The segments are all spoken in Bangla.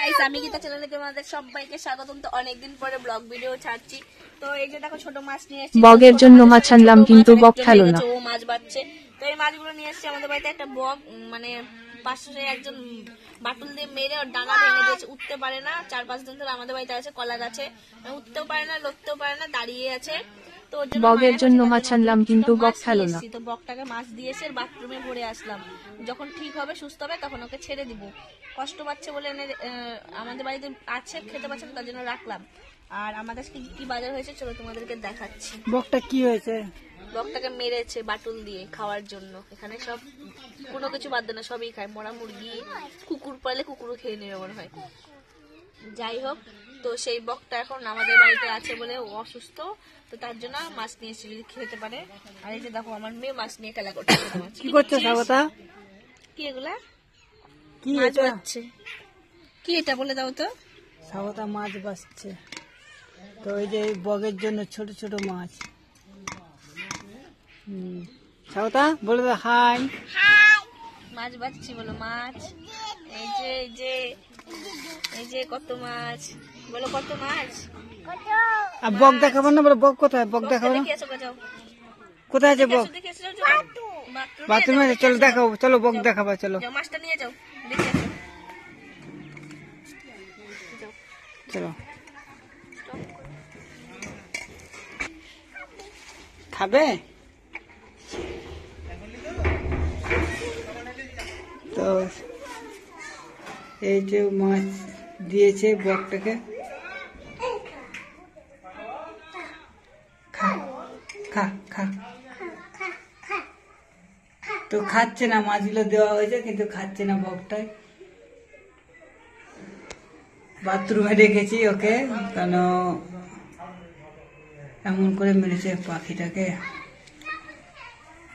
গাইস, আমি গীতা চ্যানেলে তোমাদের সবাইকে স্বাগতম। তো অনেকদিন পরে ব্লগ ভিডিও ছাড়ছি। তো এই যে দেখো ছোট মাছ নিয়ে এসেছি। বগের জন্য মাছ আনলাম কিন্তু বগ খেলো না। ও মাছ বাচ্ছে। তো এই মাছগুলো নিয়ে এসেছি আমাদের বাড়িতে। একটা বগ মানে পাশে একজন বাটুল দিয়ে মেরে ওর ডানা ভেঙে দিয়েছে, উঠতে পারে না। 4-5 দিন ধরে আমাদের বাড়িতে আছে, কলা গাছে উঠতেও পারে না, লড়তেও পারে না, দাঁড়িয়ে আছে। তো ওর জন্য বগের জন্য মাছ আনলাম কিন্তু বগ খেলো না। তো বগটাকে মাছ দিয়ে এসে বাথরুমে ভরে আসলাম। যখন ঠিক হবে, সুস্থ হবে, তখন ওকে ছেড়ে দিব। কষ্ট পাচ্ছে বলে আমাদের বাড়িতে আছে, খেতে পাচ্ছে না, তার জন্য রাখলাম। আর আমাদের কি বাজার হয়েছে চলো তোমাদেরকে দেখাচ্ছি। বকটা কি হয়েছে? বকটাকে মেরেছে বাটুল দিয়ে খাওয়ার জন্য। এখানে সব কোনো কিছু বাদ দেয় না, সবই খায়। মরা মুরগি, কুকুর পালে কুকুরও খেয়ে নেবে মনে হয়। যাই হোক, তো সেই বকটা এখন আমাদের বাড়িতে আছে বলে ও অসুস্থ, তো তার জন্য মাছ নিয়ে এসে খেতে পারে। আর এই যে দেখো আমার মেয়ে মাছ নিয়ে খেলা করছে। কি করছে স্বাগতা? কি এগুলা? কি মাছ এটা? বাচ্ছে। কি এটা বলে দাও তো? স্বাগতা মাছ বাছছে। তো এই যে বগের জন্য ছোট ছোট মাছ। স্বাগতা বলে দাও হাই। মাছ বাচ্ছি বলো, মাছ। এই যে এই যে এই যে কত মাছ, বলো কত মাছ। আর বক দেখাবো না? বলো বক কোথায়? বক দেখাবো না? কোথায় আছে বক? বাথরুমে আছে, চলো দেখাবো। চলো বক দেখাবো, চলো মাছটা নিয়ে যাও, দেখে আসো। চলো। খাবে? তো এই যে মাছ দিয়েছে বকটাকে, খা খা খা। তো খাচ্ছে না, মাছগুলো দেওয়া হয়েছে কিন্তু খাচ্ছে না বকটাই। বাথরুমে রেখেছি ওকে, কেন এমন করে মেরেছে পাখিটাকে।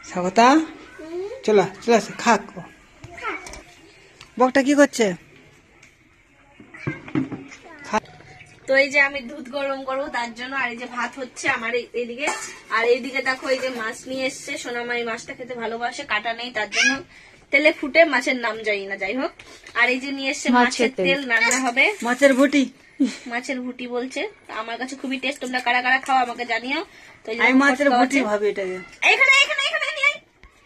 স্বাগতা চলো চলে আসে, খাক। বকটা কি করছে? তো এই যে আমি দুধ গরম করবো তার জন্য, আর এই যে ভাত হচ্ছে আমার এইদিকে। আর এইদিকে দেখো এই যে মাছ নিয়ে এসছে। সোনামা এই মাছটা খেতে ভালোবাসে, কাটা নেই তার জন্য তেলে ফুটে মাছের নাম জানি না, যাই হোক। আর এই যে নিয়ে এসছে মাছের তেল, রান্না হবে মাছের ভুটি। মাছের ভুটি বলছে, আমার কাছে খুবই টেস্ট। তোমরা কারা কারা খাও আমাকে জানিও। তো আমি মাছের ভুটি ভাবি এটাকে। এখানে এখানে এখানে নিয়ে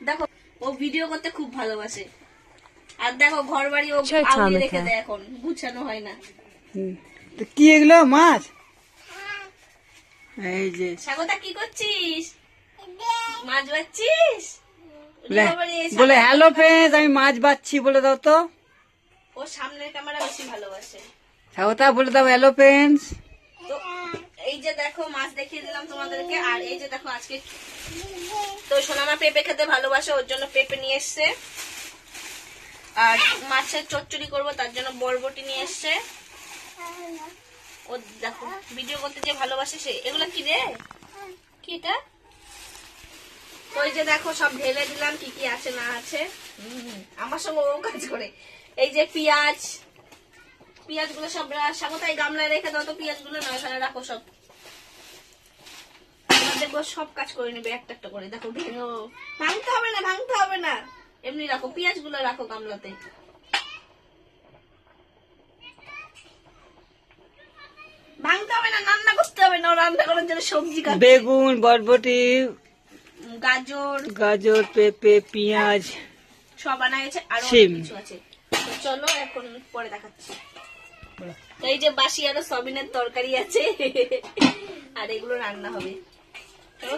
দেখো, ও ভিডিও করতে খুব ভালোবাসে। আর দেখো ঘর বাড়ি ও আউলে রেখে দেয়, এখন গুছানো হয় না। তো কি এগুলো মাছ? এই যে স্বাগতা কি করছিস? মাছ বাচ্ছিস? বলে হ্যালো ফ্রেন্ডস, আমি মাছ বাচ্ছি বলে দাও তো। ও সামনের ক্যামেরা বেশি ভালোবাসে। স্বাগতা বলে দাও হ্যালো ফ্রেন্ডস। তো এই যে দেখো মাছ দেখিয়ে দিলাম তোমাদেরকে। আর এই যে দেখো আজকে তো সোনামা পেঁপে খেতে ভালোবাসে, ওর জন্য পেঁপে নিয়ে এসছে। আর মাছের চচ্চড়ি করবো, তার জন্য বরবটি নিয়ে এসছে। ও দেখো ভিডিও করতে যে ভালোবাসে সে। এগুলো কি রে? কি এটা? ওই যে দেখো সব ঢেলে দিলাম, কি কি আছে না আছে। আমার সঙ্গে ও কাজ করে। এই যে পেঁয়াজ, পেঁয়াজ গুলো সব স্বাগতায় গামলায় রেখে দাও তো। পেঁয়াজ গুলো না এখানে রাখো সব। দেখবো সব কাজ করে নেবে একটা একটা করে। দেখো ভেঙো, ভাঙতে হবে না, ভাঙতে হবে না, এমনি রাখো। পেঁয়াজ গুলো রাখো গামলাতে। ভাঙতে হবে না, রান্না করতে হবে না। রান্না করার জন্য সবজি কাটছে, বেগুন, বরবটি, গাজর, পেঁপে, পেঁয়াজ সব আনা গেছে। আরো কিছু আছে, চলো এখন পরে দেখাচ্ছি। তো এই যে বাসি আরো সবিনের তরকারি আছে, আর এগুলো রান্না হবে। চলো